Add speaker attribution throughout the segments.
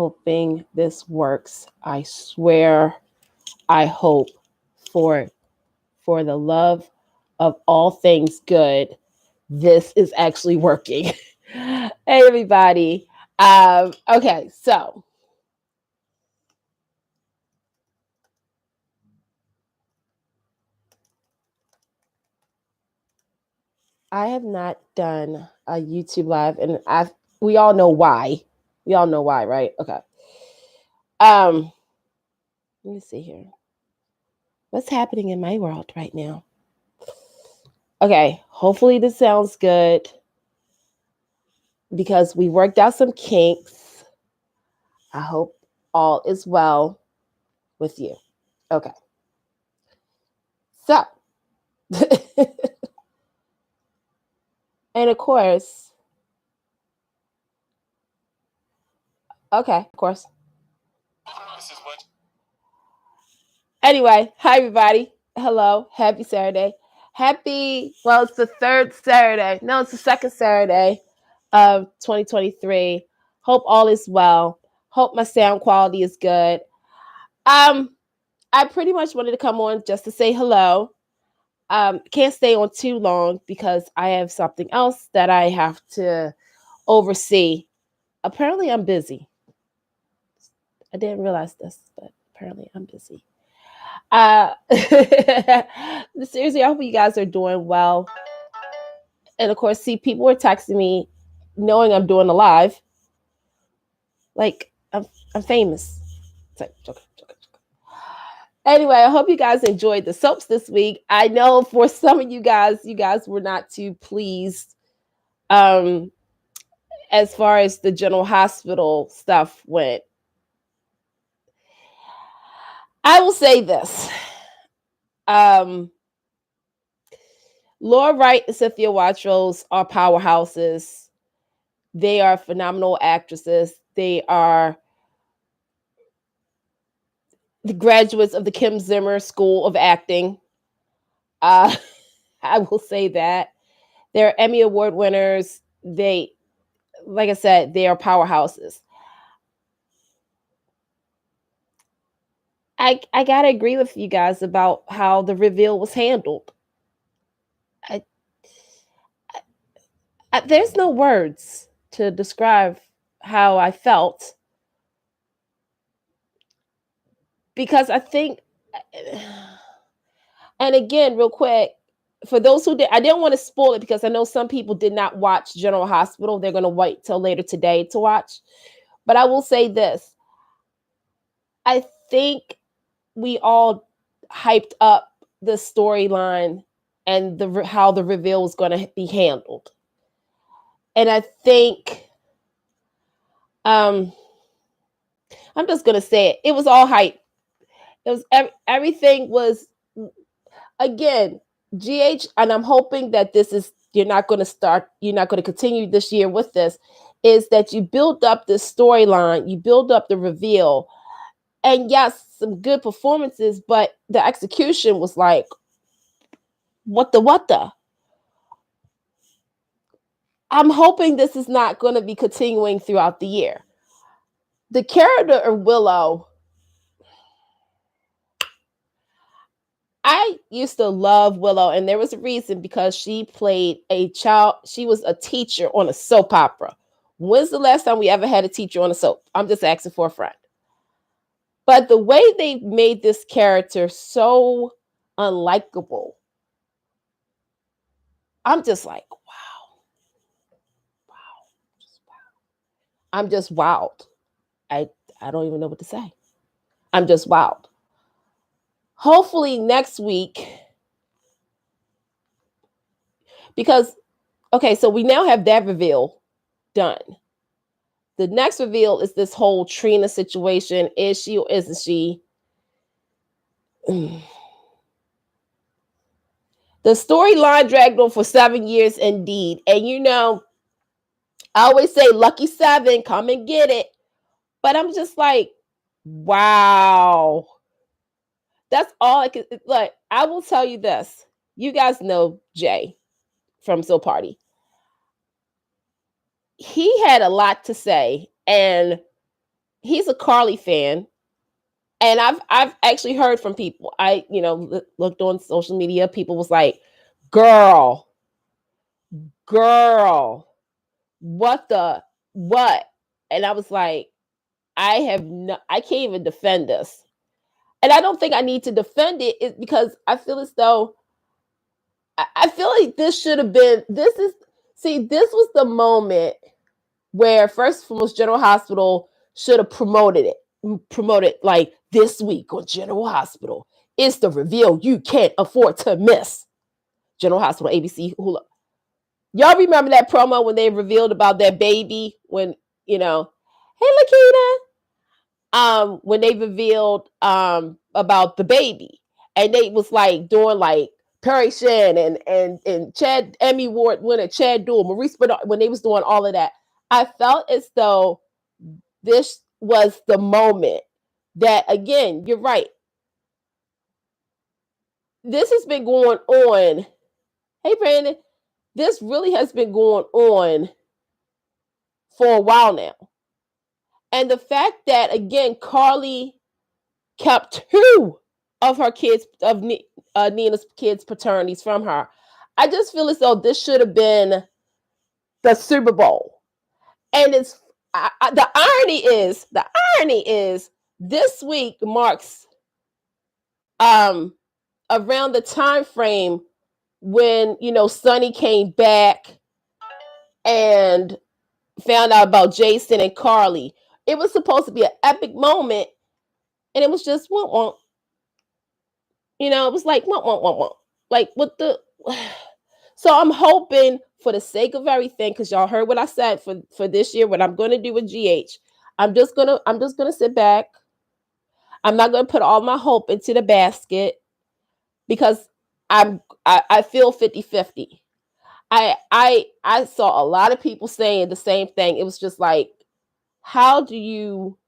Speaker 1: hoping this works. I swear, I hope for the love of all things good, this is actually working. Hey, everybody. Okay, so I have not done a YouTube live, and we all know why. We all know why, right? Okay. Let me see here. What's happening in my world right now? Okay, hopefully this sounds good because we worked out some kinks. I hope all is well with you. Okay. So, and of course, okay, of course. Anyway, hi everybody. Hello, happy Saturday. Well, it's the third Saturday. No, it's the second Saturday of 2023. Hope all is well. Hope my sound quality is good. I pretty much wanted to come on just to say hello. Can't stay on too long because I have something else that I have to oversee. Apparently, I'm busy. I didn't realize this, but apparently, I'm busy. Seriously, I hope you guys are doing well. And of course, see, people were texting me knowing I'm doing a live. Like, I'm famous. It's like, okay. Anyway, I hope you guys enjoyed the soaps this week. I know for some of you guys were not too pleased as far as the General Hospital stuff went. I will say this. Laura Wright and Cynthia Watros are powerhouses. They are phenomenal actresses. They are the graduates of the Kim Zimmer School of Acting. I will say that. They're Emmy Award winners. They, like I said, they are powerhouses. I gotta agree with you guys about how the reveal was handled. There's no words to describe how I felt because I think, and again, real quick, for those who did, I didn't want to spoil it because I know some people did not watch General Hospital. They're going to wait till later today to watch. But I will say this. I think we all hyped up the storyline and how the reveal was going to be handled. And I think I'm just going to say it. It was all hype. It was everything was, again, GH, and I'm hoping that you're not going to continue this year with this, is that you build up this storyline, you build up the reveal, and yes, some good performances, but the execution was like, what the? I'm hoping this is not going to be continuing throughout the year. The character of Willow, I used to love Willow, and there was a reason because she played a child. She was a teacher on a soap opera. When's the last time we ever had a teacher on a soap? I'm just asking for a friend. But the way they made this character so unlikable, I'm just like, wow. I'm just wowed. I don't even know what to say. I'm just wowed. Hopefully next week, because, okay, so we now have that reveal done. The next reveal is this whole Trina situation. Is she or isn't she? The storyline dragged on for 7 years indeed. And I always say lucky 7, come and get it. But I'm just like, wow. That's all I could, like, I will tell you this. You guys know Jay from Soap Party. He had a lot to say, and he's a Carly fan, and I've actually heard from people. I looked on social media. People was like, "Girl, girl, what the what?" And I was like, I can't even defend this, and I don't think I need to defend it because I feel as though I feel like this should have been. This was the moment where first and foremost General Hospital should have promoted like this week on General Hospital. It's the reveal you can't afford to miss. General Hospital, ABC, Hulu. Y'all remember that promo when they revealed about that baby when, hey Lakita, when they revealed about the baby, and they was like doing like Perry Shan and Chad Emmy Award winner Chad Duell, Maurice Bernard, when they was doing all of that, I felt as though this was the moment that, again, you're right. This has been going on. Hey Brandon, this really has been going on for a while now. And the fact that, again, Carly kept two of her kids, of Nina's kids' paternities from her, I just feel as though this should have been the Super Bowl. And the irony is this week marks around the time frame when Sonny came back and found out about Jason and Carly. It was supposed to be an epic moment, and it was just womp womp. It was like womp womp womp womp. Like what the. So I'm hoping, for the sake of everything, because y'all heard what I said for this year, what I'm going to do with GH. I'm just gonna sit back. I'm not gonna put all my hope into the basket because I feel 50-50. I saw a lot of people saying the same thing. It was just like, how do you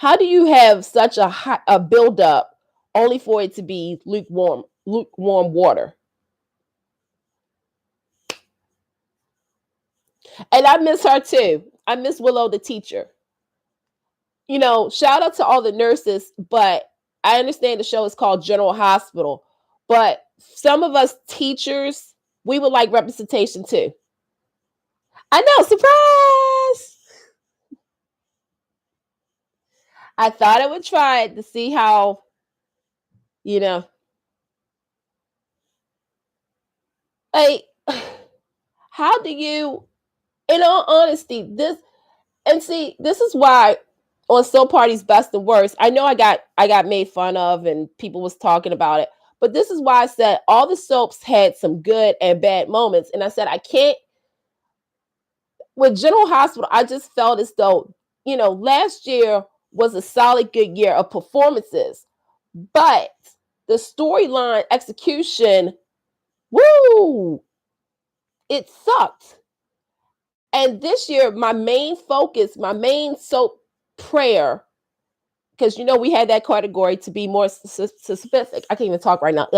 Speaker 1: have such a build up only for it to be lukewarm water? And I miss her too. I miss Willow the teacher. Shout out to all the nurses, but I understand the show is called General Hospital, but some of us teachers, we would like representation too. I know, surprise! I thought I would try it to see how, like, how do you, in all honesty, this is why on Soap Party's Best and Worst, I know I got made fun of and people was talking about it, but this is why I said all the soaps had some good and bad moments, and I said I can't. With General Hospital, I just felt as though, last year was a solid good year of performances, but the storyline execution, woo, it sucked. And this year, my main focus, my main soap prayer, because we had that category to be more specific. I can't even talk right now.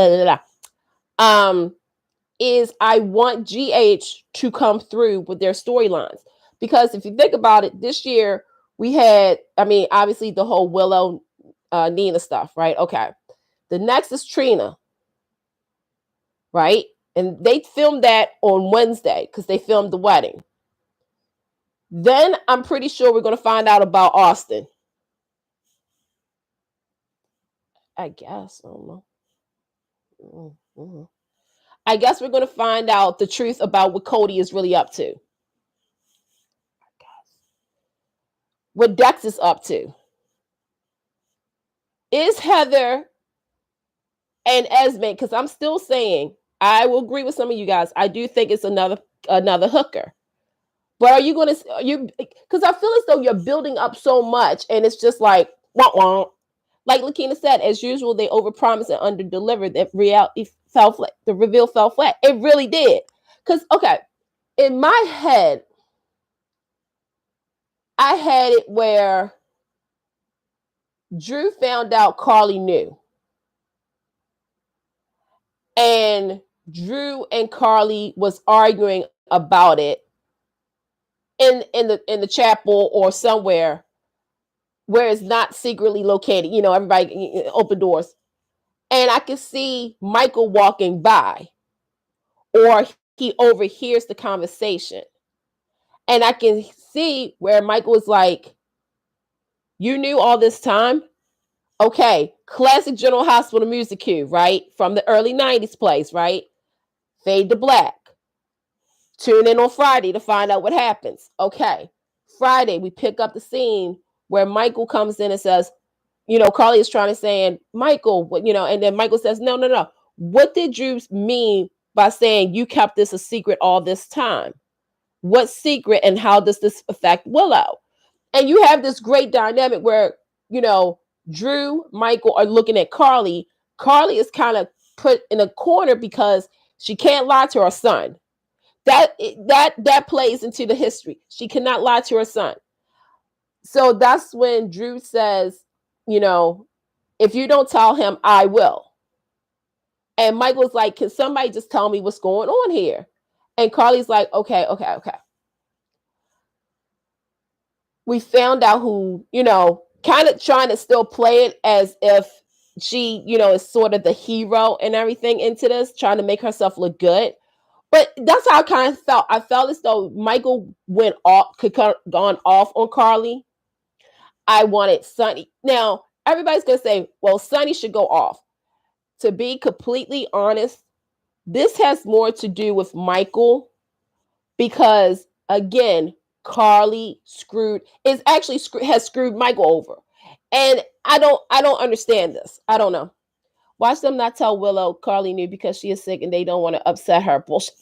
Speaker 1: Is I want GH to come through with their storylines, because if you think about it, this year we had, obviously the whole Willow, Nina stuff, right? Okay, the next is Trina, right? And they filmed that on Wednesday because they filmed the wedding. Then I'm pretty sure we're going to find out about Austin. I guess. I don't know. Mm-hmm. I guess we're going to find out the truth about what Cody is really up to. What Dex is up to. Is Heather and Esme, because I'm still saying, I will agree with some of you guys, I do think it's another hooker. But are you going to, because I feel as though you're building up so much and it's just like, wah, wah. Like Lakina said, as usual, they overpromised and underdelivered. That reality fell flat. The reveal fell flat. It really did. Because, okay, in my head, I had it where Drew found out Carly knew. And Drew and Carly was arguing about it in the chapel or somewhere. where it's not secretly located. Everybody open doors. And I can see Michael walking by, or he overhears the conversation. And I can see where Michael was like, you knew all this time? Okay, classic General Hospital music cue, right? From the early 90s plays, right? Fade to black. Tune in on Friday to find out what happens. Okay, Friday, we pick up the scene where Michael comes in and says, Carly is trying to say, Michael, and then Michael says, no, no, no. What did you mean by saying you kept this a secret all this time? What secret, and how does this affect Willow? And you have this great dynamic where, Drew, Michael are looking at Carly. Carly is kind of put in a corner because she can't lie to her son. That plays into the history. She cannot lie to her son. So that's when Drew says, if you don't tell him, I will. And Michael's like, can somebody just tell me what's going on here? And Carly's like, okay. We found out who, kind of trying to still play it as if she, is sort of the hero and everything into this, trying to make herself look good. But that's how I kind of felt. I felt as though Michael gone off on Carly. I wanted Sonny. Now, everybody's going to say, well, Sonny should go off. To be completely honest, this has more to do with Michael because, again, Carly has screwed Michael over. And I don't understand this. I don't know. Watch them not tell Willow Carly knew because she is sick and they don't want to upset her. Bullshit.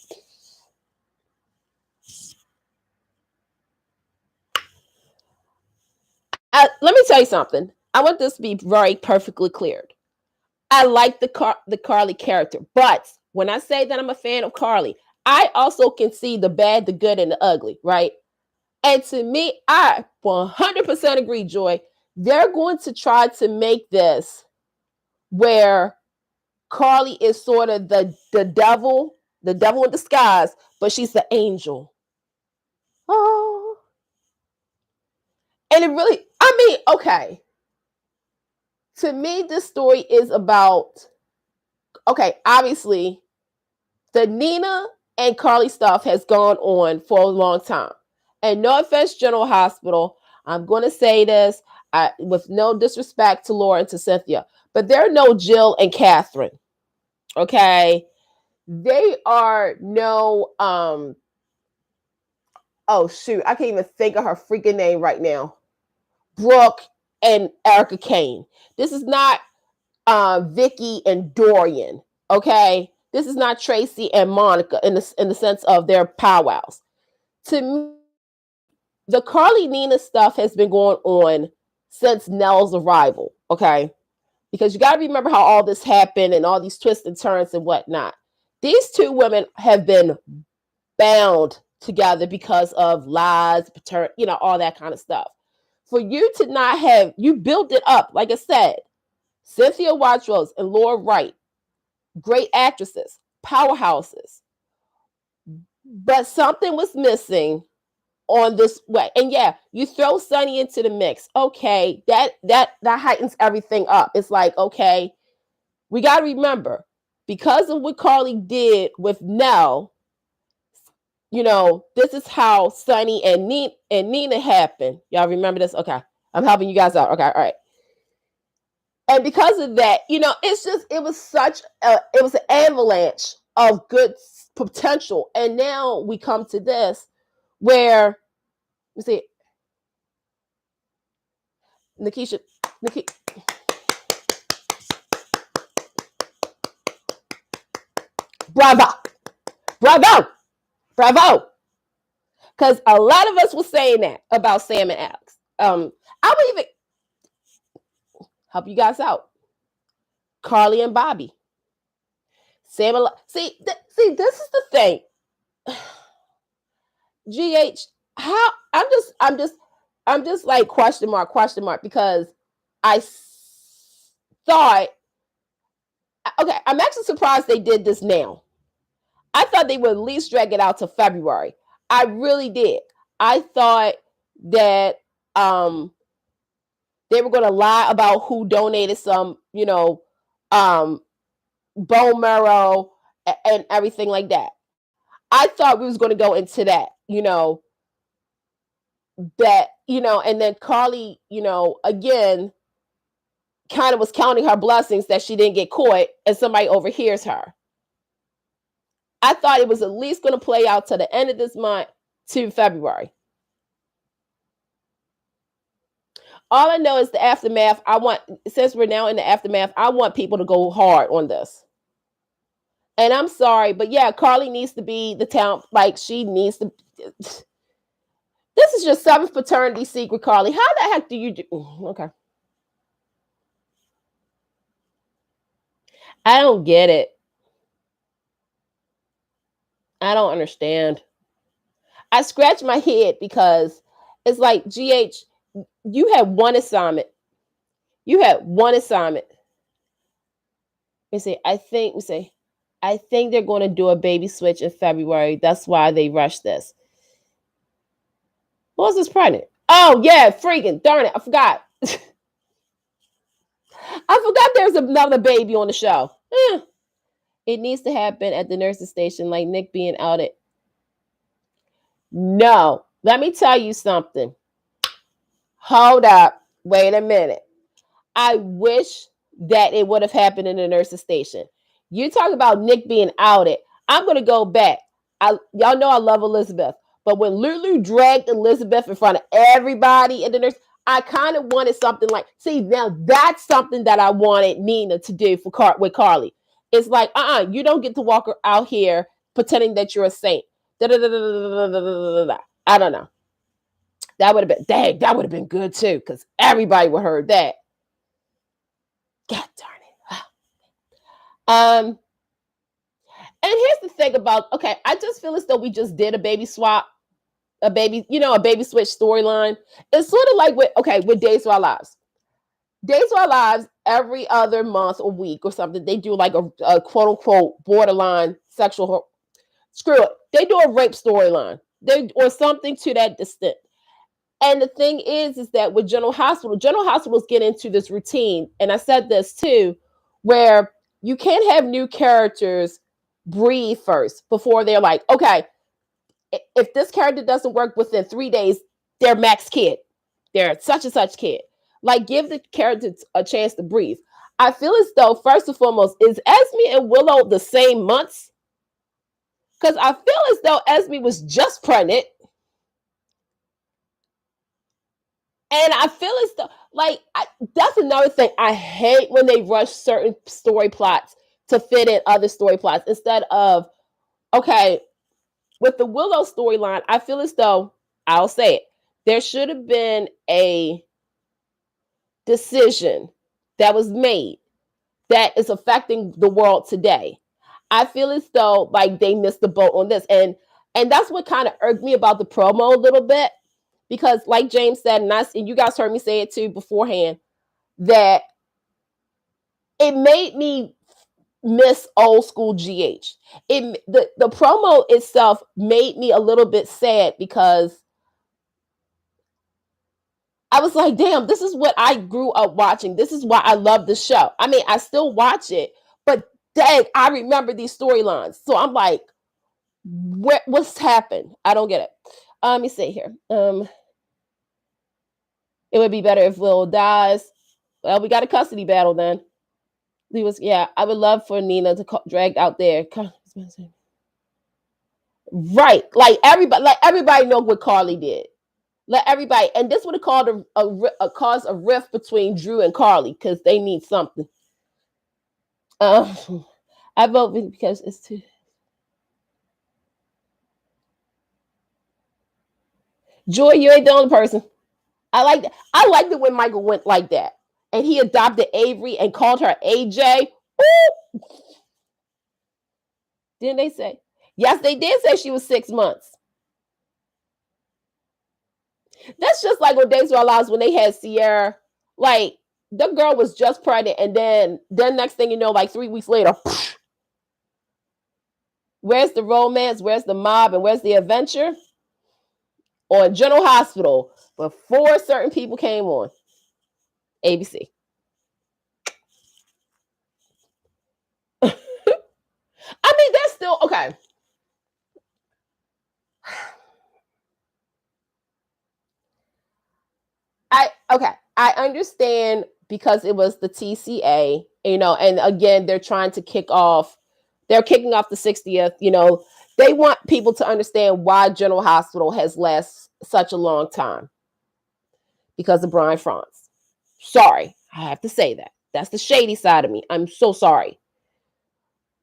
Speaker 1: Let me tell you something. I want this to be very perfectly cleared. I like the Carly character, but when I say that I'm a fan of Carly, I also can see the bad, the good, and the ugly, right? And to me, I 100% agree, Joy. They're going to try to make this where Carly is sort of the devil in disguise, but she's the angel. Oh. And it really, okay. To me, this story is about, obviously, the Nina and Carly stuff has gone on for a long time. And no offense, General Hospital, I'm going to say this with no disrespect to Laura and to Cynthia, but they're no Jill and Catherine. Okay. They are no, oh shoot, I can't even think of her freaking name right now. Brooke and Erica Kane. This is not Vicky and Dorian. Okay. This is not Tracy and Monica in the sense of their powwows. To me, the Carly Nina stuff has been going on since Nell's arrival. Okay. Because you got to remember how all this happened and all these twists and turns and whatnot. These two women have been bound together because of lies, all that kind of stuff. For you to not have, you built it up, like I said, Cynthia Wattrose and Laura Wright, great actresses, powerhouses. But something was missing on this way. And yeah, you throw Sonny into the mix. Okay, that heightens everything up. It's like, okay, we got to remember, because of what Carly did with Nell, this is how Sonny and Nina happened. Y'all remember this? Okay. I'm helping you guys out. Okay. All right. And because of that, it was an avalanche of good potential. And now we come to this where, you see, Nikisha, bravo. Because a lot of us were saying that about Sam and Alex. I would even help you guys out. Carly and Bobby. Sam and see, this is the thing. GH, how I'm just like question mark because I thought, okay, I'm actually surprised they did this now. I thought they would at least drag it out to February. I really did. I thought that They were going to lie about who donated some, um, bone marrow and everything like that. I thought we was going to go into that, and then Carly, again, kind of was counting her blessings that she didn't get caught and somebody overhears her. I thought it was at least going to play out to the end of this month to February. All I know is the aftermath. Since we're now in the aftermath, I want people to go hard on this. And I'm sorry, but yeah, Carly needs to be the town. Like, she needs to. This is your seventh paternity secret, Carly. How the heck do you do? Okay. I don't get it. I don't understand. I scratch my head because it's like, GH, you had one assignment. You had one assignment. I think they're going to do a baby switch in February. That's why they rushed this. What was this pregnant? Oh, yeah, freaking darn it. I forgot. I forgot there's another baby on the show. It needs to happen at the nurse's station, like Nick being outed. No, let me tell you something. Hold up. Wait a minute. I wish that it would have happened in the nurse's station. You talk about Nick being outed. I'm going to go back. Y'all know I love Elizabeth. But when Lulu dragged Elizabeth in front of everybody in the nurse, I kind of wanted something like, see, now that's something that I wanted Nina to do with Carly. It's like, you don't get to walk out here pretending that you're a saint. I don't know. That would have been, that would have been good too, because everybody would have heard that. God darn it. And here's the thing about, okay, I just feel as though we just did a baby swap, a baby switch storyline. It's sort of like with Days of Our Lives. Days of Our Lives, every other month or week or something, they do like a quote unquote borderline sexual, screw it. They do a rape storyline. Or something to that extent. And the thing is that with General Hospitals get into this routine. And I said this too, where you can't have new characters breathe first before they're like, okay, if this character doesn't work within 3 days, they're max kid. They're such and such kid. Like, give the characters a chance to breathe. I feel as though, first and foremost, is Esme and Willow the same months? Because I feel as though Esme was just pregnant. And I feel as though, that's another thing. I hate when they rush certain story plots to fit in other story plots instead of, okay, with the Willow storyline, I feel as though, I'll say it, there should have been a decision that was made that is affecting the world today. I feel as though like they missed the boat on this. And that's what kind of irked me about the promo a little bit. Because like James said, and you guys heard me say it too beforehand, that it made me miss old school GH. The promo itself made me a little bit sad because I was like, damn, this is what I grew up watching. This is why I love the show. I mean, I still watch it, but dang, I remember these storylines. So I'm like, what's happened? I don't get it. Let me see here. It would be better if Will dies. Well, we got a custody battle then. I would love for Nina to drag out there. Right. Like everybody know what Carly did. Let everybody, and this would have caused a rift between Drew and Carly because they need something. I vote because it's too. Joy, you ain't the only person. I like that. I liked it when Michael went like that, and he adopted Avery and called her AJ. Ooh. Didn't they say? Yes, they did say she was 6 months. That's just like on Days of Our Lives when they had Sierra. Like, the girl was just pregnant, and then next thing you know, like 3 weeks later, where's the romance? Where's the mob? And where's the adventure? On General Hospital, before certain people came on. ABC. I mean, they're still okay. I understand because it was the TCA, and again, they're trying to they're kicking off the 60th, they want people to understand why General Hospital has lasted such a long time because of Brian Franz. Sorry, I have to say that. That's the shady side of me. I'm so sorry.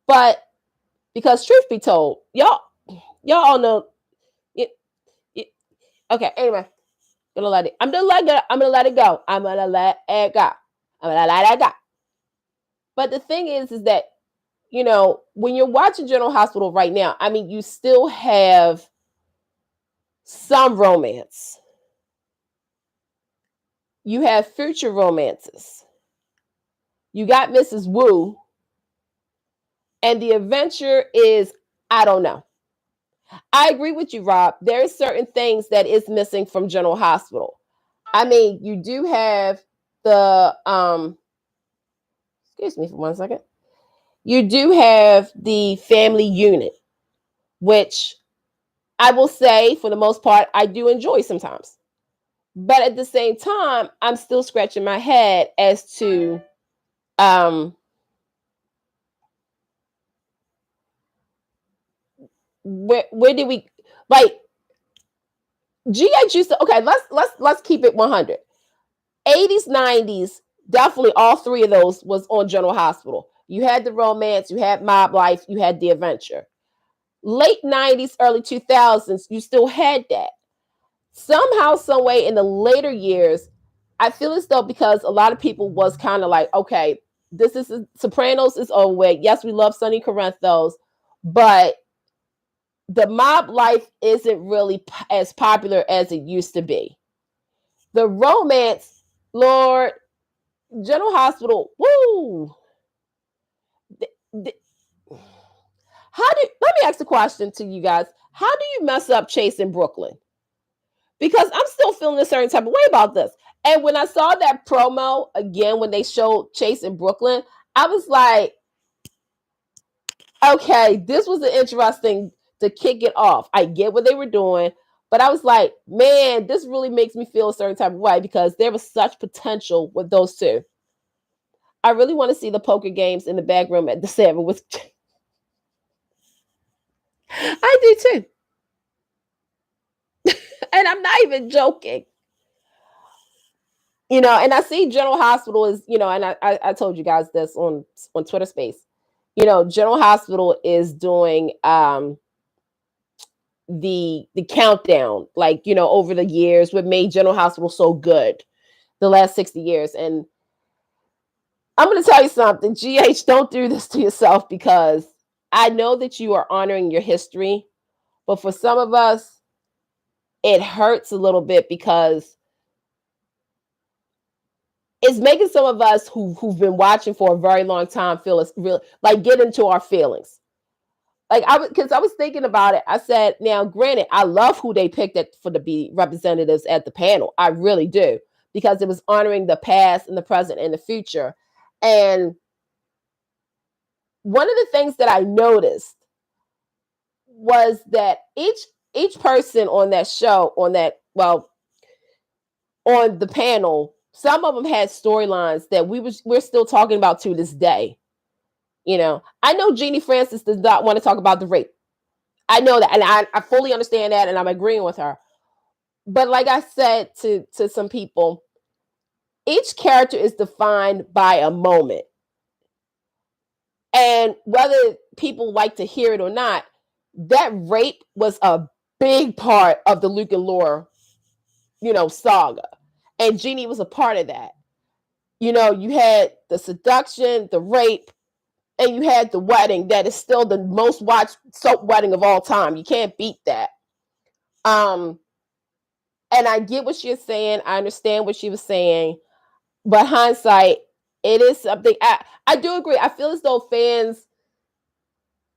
Speaker 1: But because truth be told, y'all all know it, okay, anyway, I'm gonna let it go. I'm gonna let it go. I'm gonna let it go. I'm gonna let it go. But the thing is that, when you're watching General Hospital right now, I mean, you still have some romance. You have future romances. You got Mrs. Wu, and the adventure is, I don't know. I agree with you, Rob. There are certain things that is missing from General Hospital. I mean, you do have the excuse me for 1 second. You do have the family unit, which I will say, for the most part, I do enjoy sometimes. But at the same time, I'm still scratching my head as to where did we, like, GH used to, okay, let's keep it 100. 80s, 90s, definitely all three of those was on General Hospital. You had the romance, you had mob life, you had the adventure. Late 90s, early 2000s, you still had that. Somehow, some way in the later years, I feel as though, because a lot of people was kind of like, okay, this is Sopranos is over with. Yes, we love Sonny Corinthos, but the mob life isn't really as popular as it used to be. The romance, Lord, General Hospital, woo. Let me ask a question to you guys. How do you mess up Chase in Brooklyn? Because I'm still feeling a certain type of way about this. And when I saw that promo again, when they showed Chase in Brooklyn, I was like, okay, this was an interesting to kick it off. I get what they were doing, but I was like, man, this really makes me feel a certain type of way because there was such potential with those two. I really want to see the poker games in the back room at the 7 with. I do too. And I'm not even joking. And I see General Hospital is, and I told you guys this on Twitter Space. General Hospital is doing the countdown, like, over the years, what made General Hospital so good the last 60 years. And I'm going to tell you something, GH, don't do this to yourself, because I know that you are honoring your history, but for some of us, it hurts a little bit because it's making some of us who've been watching for a very long time feel us real, like, get into our feelings. Like, because I was thinking about it. I said, now, granted, I love who they picked for to be representatives at the panel. I really do, because it was honoring the past and the present and the future. And one of the things that I noticed was that each person on that show, on the panel, some of them had storylines that we're still talking about to this day. I know Jeannie Francis does not want to talk about the rape. I know that, and I fully understand that, and I'm agreeing with her. But like I said to some people, each character is defined by a moment. And whether people like to hear it or not, that rape was a big part of the Luke and Laura, saga. And Jeannie was a part of that. You had the seduction, the rape, and you had the wedding that is still the most watched soap wedding of all time. You can't beat that. And I get what she's saying. I understand what she was saying. But hindsight, it is something. I do agree. I feel as though fans,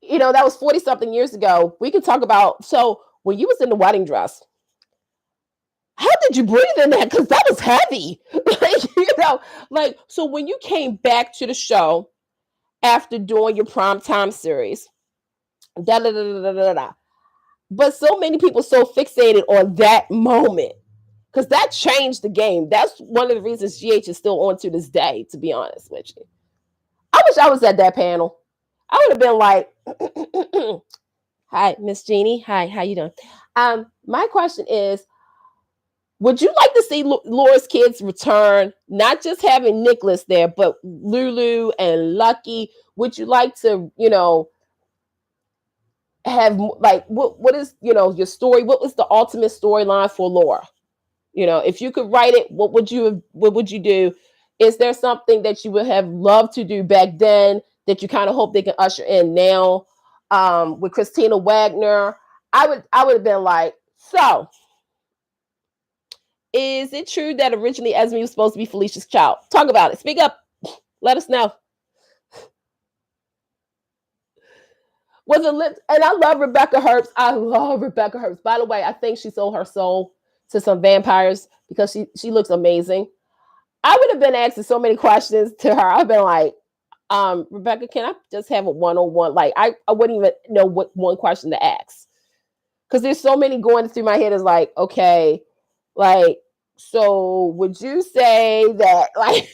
Speaker 1: that was 40 something years ago. We can talk about, so when you was in the wedding dress, how did you breathe in that? Because that was heavy. Like, so when you came back to the show after doing your primetime series, da da da da da da. But so many people so fixated on that moment because that changed the game. That's one of the reasons GH is still on to this day. To be honest with you, I wish I was at that panel. I would have been like, "Hi, Miss Jeannie. Hi, how you doing?" My question is, would you like to see Laura's kids return? Not just having Nicholas there, but Lulu and Lucky. Would you like to, have like what is your story? What was the ultimate storyline for Laura? If you could write it, what would you do? Is there something that you would have loved to do back then that you kind of hope they can usher in now? With Christina Wagner, I would have been like, so is it true that originally Esme was supposed to be Felicia's child? Talk about it. Speak up. Let us know. Was a lip, and I love Rebecca Herbst. I love Rebecca Herbst. By the way, I think she sold her soul to some vampires because she looks amazing. I would have been asking so many questions to her. I've been like, Rebecca, can I just have a one-on-one? Like, I wouldn't even know what one question to ask. Because there's so many going through my head is like, okay, like, so would you say that, like,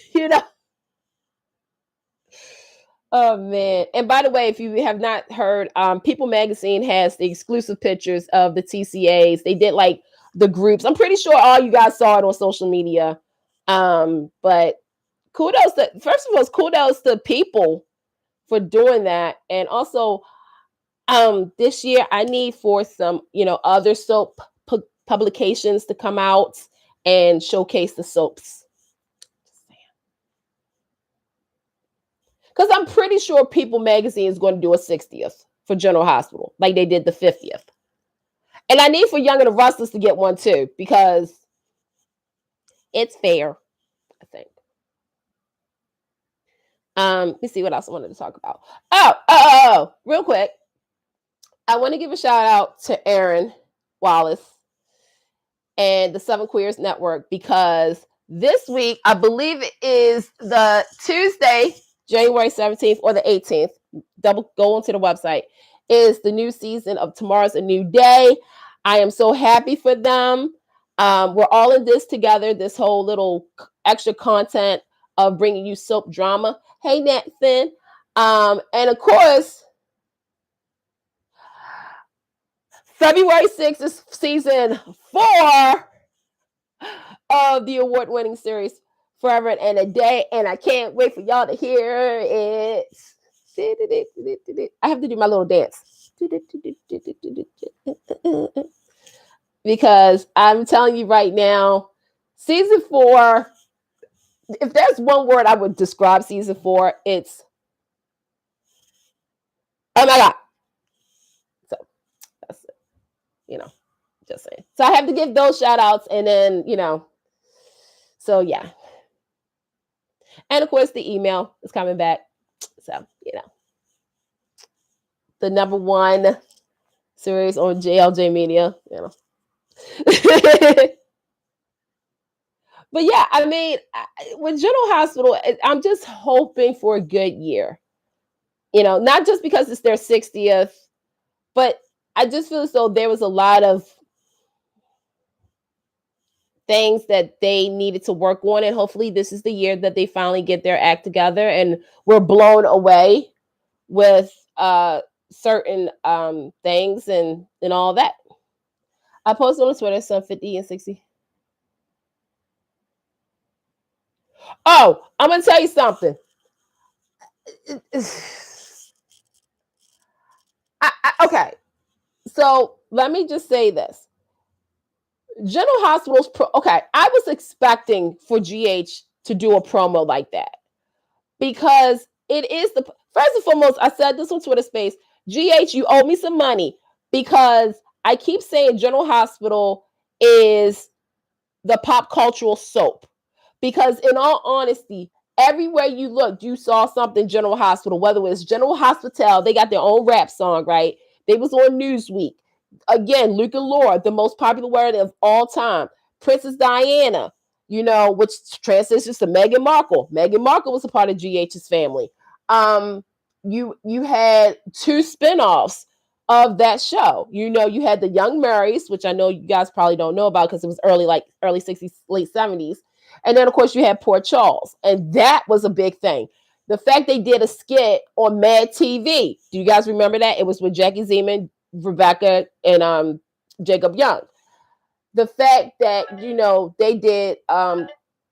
Speaker 1: Oh man. And by the way, if you have not heard, People Magazine has the exclusive pictures of the TCAs. They did like the groups. I'm pretty sure all you guys saw it on social media. But first of all, kudos to People for doing that. And also, this year I need for some, other soap publications to come out and showcase the soaps. Because I'm pretty sure People Magazine is going to do a 60th for General Hospital, like they did the 50th. And I need for Young and the Restless to get one too, because it's fair, I think. Let me see what else I wanted to talk about. Real quick. I want to give a shout out to Aaron Wallace and the Seven Queers Network, because this week, I believe it is the Tuesday, January 17th or the 18th, go onto the website, is the new season of Tomorrow's a New Day. I am so happy for them. We're all in this together, this whole little extra content of bringing you soap drama. Hey, Nathan. And of course, February 6th is season 4 of the award-winning series Forever and a Day, and I can't wait for y'all to hear it. I have to do my little dance. Because I'm telling you right now, season 4, if there's one word I would describe season 4, it's oh my God. So that's it. Just saying. So I have to give those shout outs, and then, so yeah. And of course, the email is coming back. So, the number 1 series on JLJ Media, But yeah, I mean, with General Hospital, I'm just hoping for a good year. Not just because it's their 60th, but I just feel as though there was a lot of things that they needed to work on, and hopefully this is the year that they finally get their act together and we're blown away with certain things and all that. I posted on Twitter some 50 and 60. Oh, I'm gonna tell you something. Okay, so let me just say this. General Hospital's okay, I was expecting for GH to do a promo like that, because it is first and foremost, I said this on Twitter Space, GH, you owe me some money, because I keep saying General Hospital is the pop cultural soap. Because in all honesty, everywhere you looked, you saw something General Hospital, whether it was General Hospital, they got their own rap song, right? They was on Newsweek. Again, Luke and Laura, the most popular word of all time. Princess Diana. which transitions to Meghan Markle. Meghan Markle was a part of GH's family. You had two spinoffs of that show. You had the Young Marys, which I know you guys probably don't know about because it was early 60s, late 70s. And then of course you had Port Charles, and that was a big thing. The fact they did a skit on Mad TV. Do you guys remember that? It was with Jackie Zeman, Rebecca, and Jacob Young. The fact that they did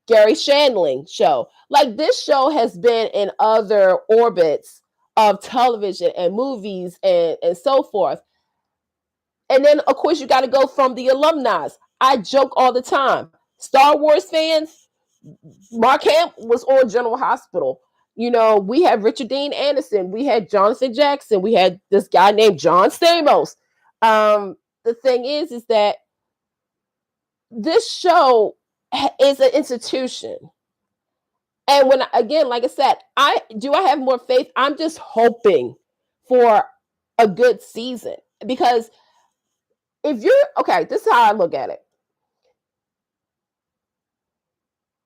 Speaker 1: Gary Shandling show. Like, this show has been in other orbits of television and movies and so forth. And then of course you got to go from the alumni. I joke all the time. Star Wars fans, Mark Hamill was on General Hospital. We had Richard Dean Anderson, we had Jonathan Jackson, we had this guy named John Stamos. The thing is that this show is an institution. And when, again, like I said, I have more faith. I'm just hoping for a good season, because this is how I look at it.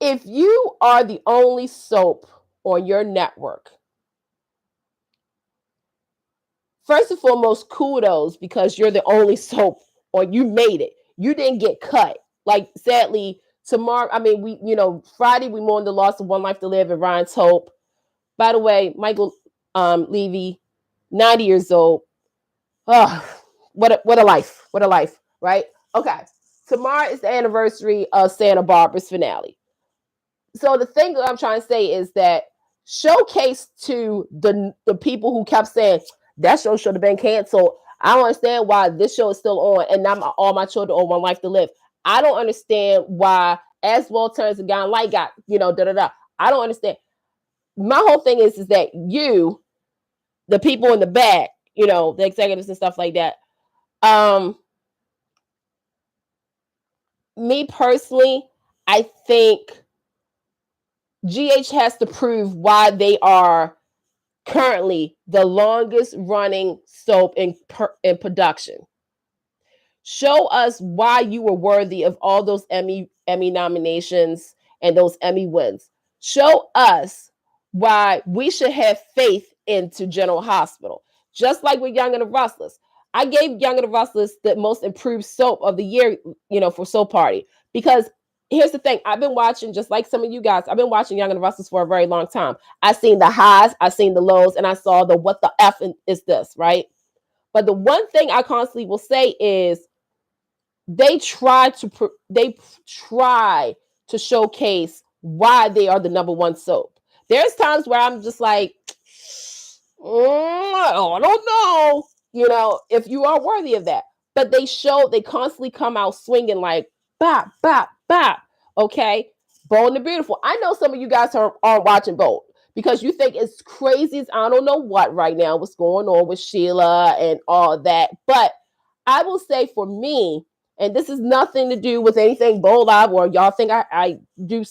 Speaker 1: If you are the only soap on your network, first and foremost, kudos, because you're the only soap, or you made it. You didn't get cut. Like, sadly, tomorrow, Friday we mourned the loss of One Life to Live and Ryan's Hope. By the way, Michael Levy, 90 years old. Oh, what a life. What a life, right? Okay. Tomorrow is the anniversary of Santa Barbara's finale. So the thing that I'm trying to say is that showcase to the people who kept saying that show should have been canceled. I don't understand why this show is still on and not all my children on One Life to Live. I don't understand why As Well Turns and Gone Light got, I don't understand. My whole thing is that the people in the back, the executives and stuff like that. Me personally, I think GH has to prove why they are currently the longest running soap in production. Show us why you were worthy of all those Emmy nominations and those Emmy wins. Show us why we should have faith into General Hospital. Just like with Young and the Restless. I gave Young and the Restless the most improved soap of the year, for Soap Party. Because here's the thing. I've been watching, just like some of you guys, I've been watching Young and the Restless for a very long time. I've seen the highs, I've seen the lows, and I saw the what the F is this, right? But the one thing I constantly will say is they try to showcase why they are the number one soap. There's times where I'm just like, I don't know, if you are worthy of that. But they constantly come out swinging like, bop, bop, bop. Okay? Bold and Beautiful. I know some of you guys aren't watching Bold because you think it's crazy as I don't know what right now, what's going on with Sheila and all that. But I will say for me, and this is nothing to do with anything Bold Live or y'all think I do.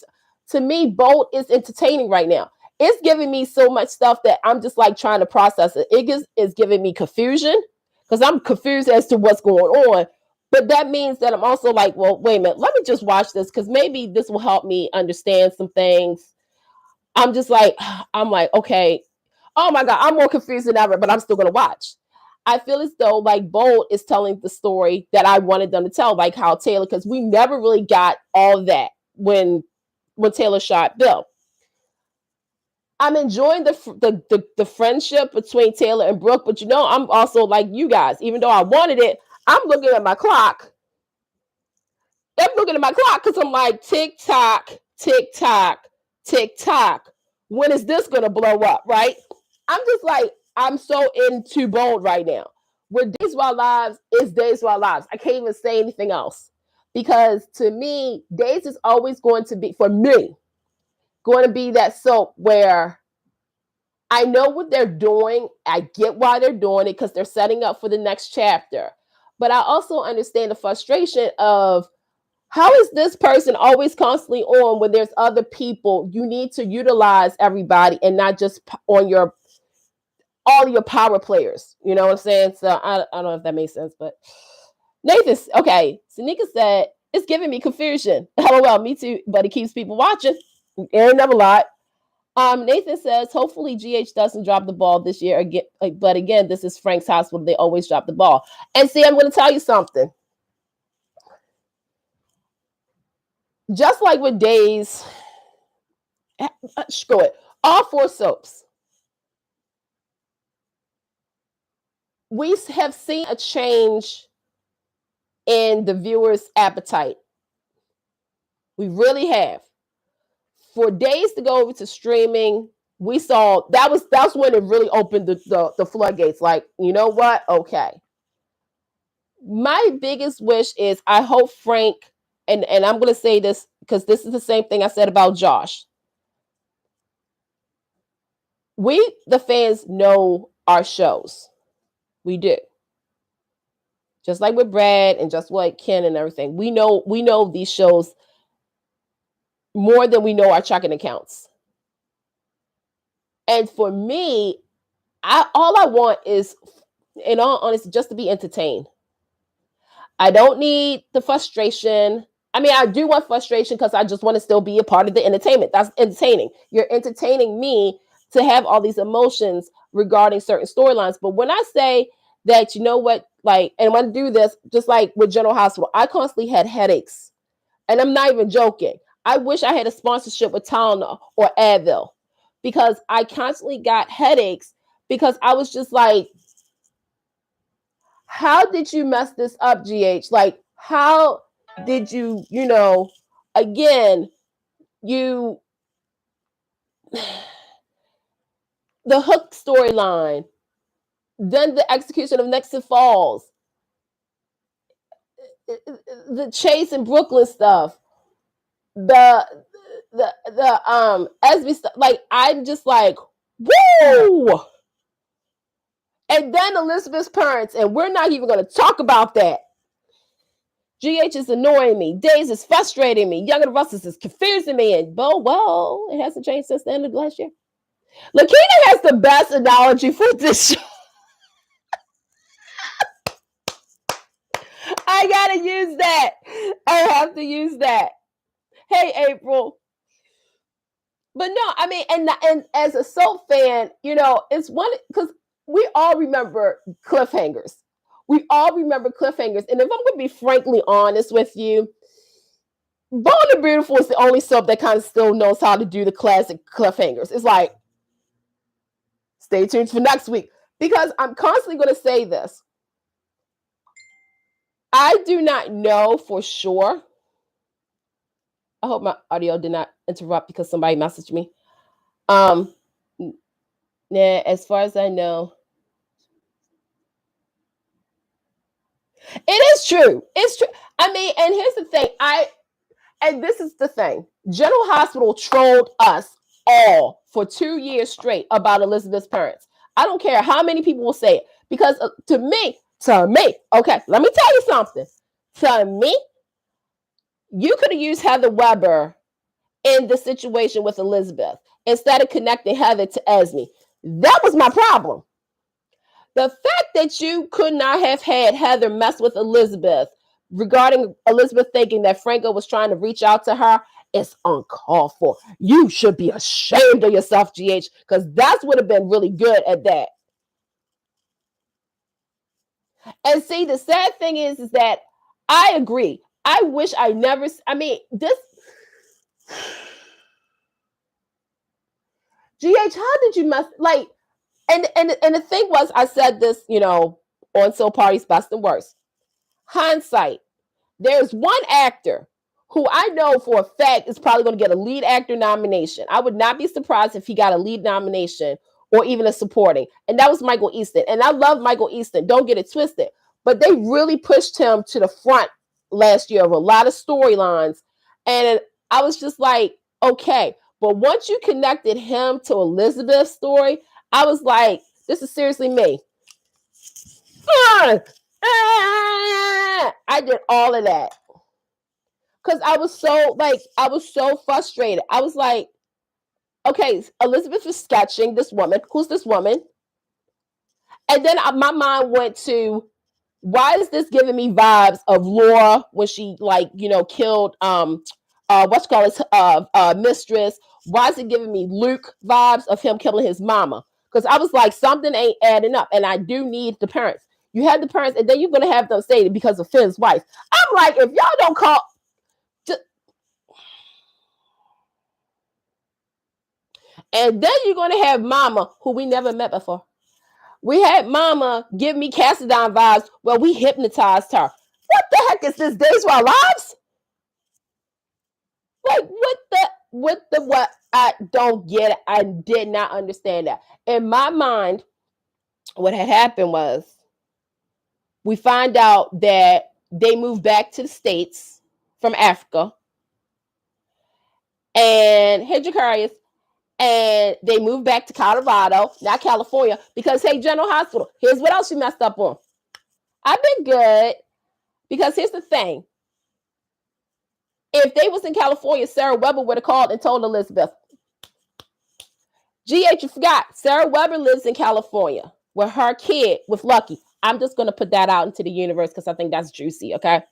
Speaker 1: To me, Bold is entertaining right now. It's giving me so much stuff that I'm just like trying to process it. It's giving me confusion because I'm confused as to what's going on. But that means that I'm also like, well, wait a minute, let me just watch this because maybe this will help me understand some things. I'm like, okay, oh my God, I'm more confused than ever, but I'm still going to watch. I feel as though like Bold is telling the story that I wanted them to tell, like how Taylor, because we never really got all of that when Taylor shot Bill. I'm enjoying the friendship between Taylor and Brooke, but I'm also like you guys, even though I wanted it, I'm looking at my clock. I'm looking at my clock because I'm like, tick tock, tick tock, tick tock. When is this going to blow up, right? I'm just like, I'm so into Bold right now. Where Days of Our Lives is Days of Our Lives. I can't even say anything else. Because to me, Days is always going to be, for me, going to be that soap where I know what they're doing. I get why they're doing it because they're setting up for the next chapter. But I also understand the frustration of how is this person always constantly on when there's other people? You need to utilize everybody and not just on all your power players. You know what I'm saying? So I don't know if that makes sense, but Nathan, okay. So Nika said, It's giving me confusion. LOL, me too, but it keeps people watching. It ain't never lied. Nathan says, hopefully GH doesn't drop the ball this year again. But again, this is Frank's hospital. They always drop the ball. And see, I'm going to tell you something. Just like with Days, screw it, all 4 soaps, we have seen a change in the viewers' appetite. We really have. For Days to go over to streaming, we saw that's when it really opened the floodgates. Like, you know what? Okay. My biggest wish is I hope Frank, and I'm going to say this because this is the same thing I said about Josh. We, the fans, know our shows. We do. Just like with Brad and just like Ken and everything. We know these shows more than we know our checking accounts. And for me, all I want is, in all honesty, just to be entertained. I don't need the frustration. I mean, I do want frustration because I just want to still be a part of the entertainment. That's entertaining. You're entertaining me to have all these emotions regarding certain storylines. But when I say that, you know what, like, and when I do this, just like with General Hospital, I constantly had headaches. And I'm not even joking. I wish I had a sponsorship with Tylenol or Advil because I constantly got headaches because I was just like, how did you mess this up, GH? Like, how did you, again, the Hook storyline, then the execution of Nexus Falls, the Chase and Brooklyn stuff, the Esme stuff. Like, I'm just like, woo! And then Elizabeth's parents, and we're not even going to talk about that. GH is annoying me. Days is frustrating me. Young and the Rustlers is confusing me. And well, it hasn't changed since the end of last year. Lakina has the best analogy for this show. I gotta use that. I have to use that. Hey, April. But no, I mean, and as a soap fan, it's one, because we all remember cliffhangers. We all remember cliffhangers. And if I'm going to be frankly honest with you, Bold and Beautiful is the only soap that kind of still knows how to do the classic cliffhangers. It's like, stay tuned for next week. Because I'm constantly going to say this. I do not know for sure. I hope my audio did not interrupt because somebody messaged me. As far as I know, it is true. It's true. I mean, and here's the thing. And this is the thing. General Hospital trolled us all for 2 years straight about Elizabeth's parents. I don't care how many people will say it. Because to me, okay, let me tell you something. To me, you could have used Heather Weber in the situation with Elizabeth instead of connecting Heather to Esme. That was my problem. The fact that you could not have had Heather mess with Elizabeth regarding Elizabeth thinking that Franco was trying to reach out to her is uncalled for. You should be ashamed of yourself, GH, because that would have been really good at that. And see, the sad thing is that I agree. I wish I never, this, GH, how did you mess, like, and the thing was, I said this, on So Party's Best and Worst. Hindsight. There's one actor who I know for a fact is probably going to get a lead actor nomination. I would not be surprised if he got a lead nomination or even a supporting. And that was Michael Easton. And I love Michael Easton. Don't get it twisted. But they really pushed him to the front last year of a lot of storylines. And I was just like, okay. But once you connected him to Elizabeth's story, I was like, this is seriously me. I did all of that. Because I was so frustrated. I was like, okay, Elizabeth is sketching this woman. Who's this woman? And then my mind went to Why is this giving me vibes of Laura when she killed what's called his mistress? Why is it giving me Luke vibes of him killing his mama? Because I was like, something ain't adding up, and I do need the parents. You have the parents, and then you're gonna have them say it because of Finn's wife. I'm like, if y'all don't call, and then you're gonna have Mama, who we never met before. We had Mama give me Cassadine vibes. Well, we hypnotized her. What the heck is this? Days of Our Lives? Like, what? I don't get it. I did not understand that. In my mind, what had happened was we find out that they moved back to the States from Africa. And hey, Jacarius, and they moved back to Colorado, not California, because hey, General Hospital, here's what else you messed up on. I've been good, because here's the thing. If they was in California, Sarah Weber would have called and told Elizabeth. GH, you forgot, Sarah Weber lives in California with her kid, with Lucky. I'm just going to put that out into the universe because I think that's juicy, okay?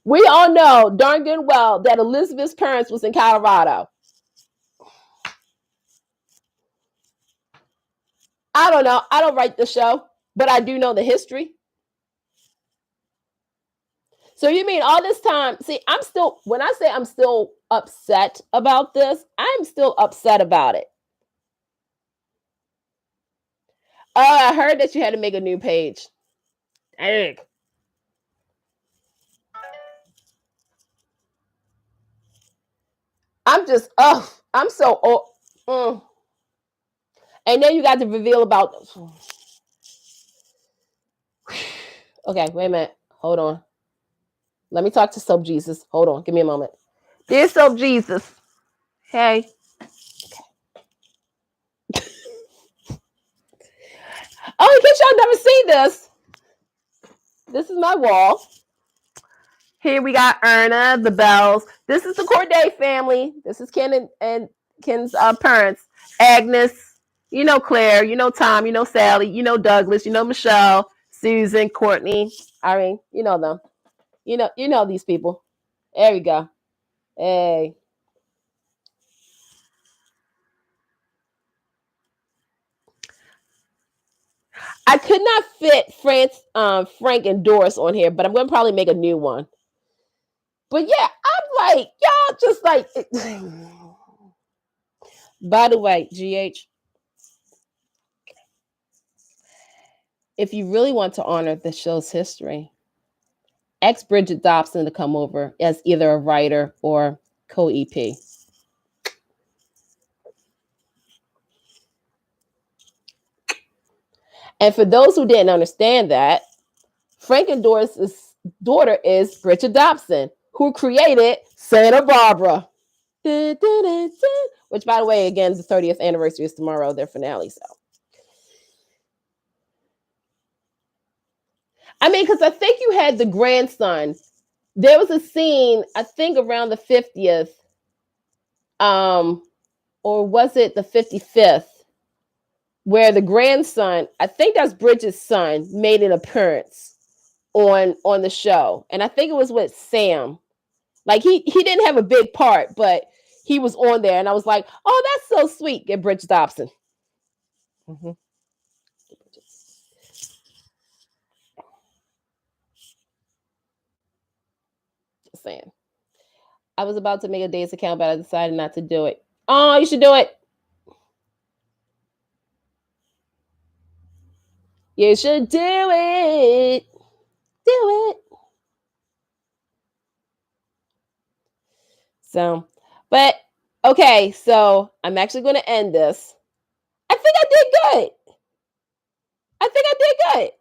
Speaker 1: We all know darn good well that Elizabeth's parents was in Colorado. I don't know. I don't write the show, but I do know the history. So you mean all this time? See, when I say I'm still upset about this, I'm still upset about it. Oh, I heard that you had to make a new page. Dang. I'm just, I'm so old. And then you got to reveal about. Okay, wait a minute. Hold on. Let me talk to Soap Jesus. Hold on. Give me a moment. Dear Soap Jesus. Hey. Oh, in case y'all never seen this is my wall. Here we got Erna, the Bells. This is the Corday family. This is Ken and Ken's parents. Agnes, you know Claire, you know Tom, you know Sally, you know Douglas, you know Michelle, Susan, Courtney, Irene, you know them. You know these people. There we go. Hey. I could not fit Frank and Doris on here, but I'm going to probably make a new one. But yeah, I'm like, y'all just like. By the way, GH, if you really want to honor the show's history, ask Bridget Dobson to come over as either a writer or co-EP. And for those who didn't understand that, Frank and Doris' daughter is Bridget Dobson, who created Santa Barbara. Which, by the way, again, the 30th anniversary is tomorrow, their finale. So, I mean, because I think you had the grandson. There was a scene, I think, around the 50th, or was it the 55th, where the grandson, I think that's Bridget's son, made an appearance on the show, and I think it was with Sam. Like he didn't have a big part, but he was on there, and I was like, "Oh, that's so sweet." Get Bridget Dobson. Mm-hmm. Just saying. I was about to make a Days account, but I decided not to do it. Oh, you should do it. You should do it. Do it. So, but okay, so I'm actually going to end this. I think I did good. I think I did good.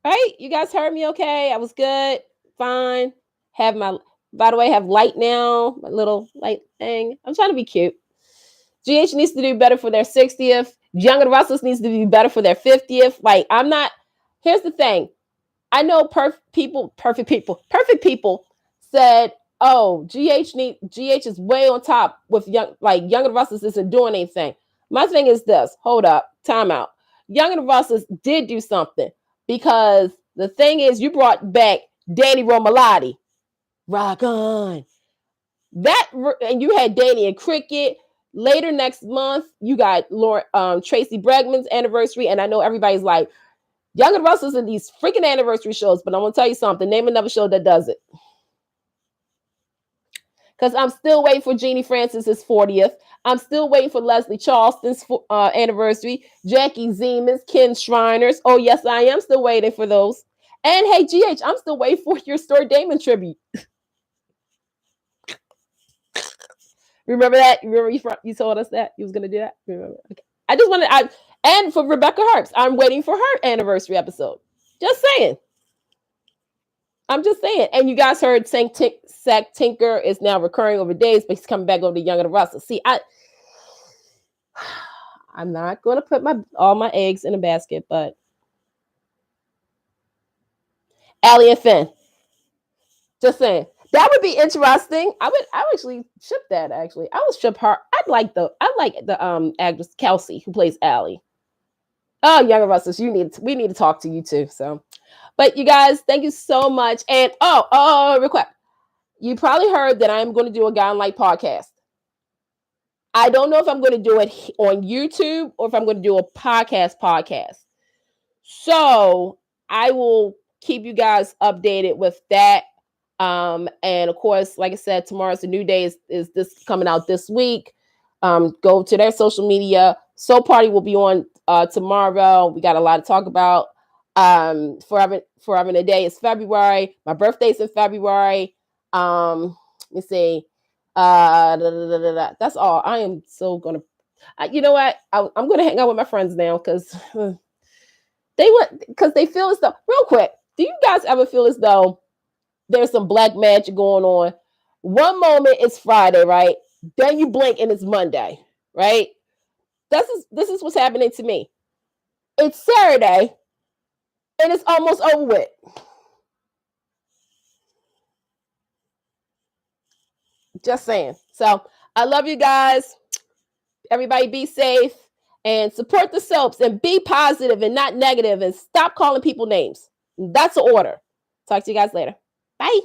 Speaker 1: Right? You guys heard me okay? I was good. Fine. Have my, by the way, have light now. My little light thing. I'm trying to be cute. GH needs to do better for their 60th. Young and Restless needs to do better for their 50th. Like, I'm not, here's the thing. I know perfect people said, oh, GH is way on top with Young and Restless isn't doing anything. My thing is this, hold up, time out. Young and Restless did do something because The thing is, you brought back Danny Romalotti. Rock on. That, and you had Danny and Cricket. Later next month, you got Tracy Bregman's anniversary, and I know everybody's like, Young and Russell's in these freaking anniversary shows, but I'm gonna tell you something. Name another show that does it. Because I'm still waiting for Jeannie Francis's 40th. I'm still waiting for Leslie Charleston's anniversary. Jackie Zeman's, Ken Shriner's. Oh, yes, I am still waiting for those. And hey, GH, I'm still waiting for your Story Damon tribute. Remember that? Remember you told us that you was gonna do that? Remember? Okay. I just wanted and for Rebecca Herbst, I'm waiting for her anniversary episode. Just saying. I'm just saying. And you guys heard Sack Tinker is now recurring over days, but he's coming back over to Young and Russell. See, I'm not going to put all my eggs in a basket, but Allie and Finn. Just saying. That would be interesting. I would actually ship that. Actually, I would ship her. I like the actress Kelsey who plays Allie. Oh, Young and Russell, we need to talk to you too. So, but you guys, thank you so much. And real quick, you probably heard that I'm going to do a Guy Light podcast. I don't know if I'm going to do it on YouTube or if I'm going to do a podcast. So I will keep you guys updated with that. And of course, like I said, tomorrow's a new day is this coming out this week. Go to their social media. Soap Party will be on tomorrow. We got a lot to talk about. Forever and a Day is February. My birthday's in February. Let me see. That's all. I am so gonna. You know what? I'm gonna hang out with my friends now because they feel as though. Real quick, do you guys ever feel as though there's some black magic going on? One moment it's Friday, right? Then you blink and it's Monday, right? This is what's happening to me. It's Saturday and it's almost over with. Just saying. So I love you guys. Everybody be safe and support the soaps and be positive and not negative and stop calling people names. That's the order. Talk to you guys later. Bye.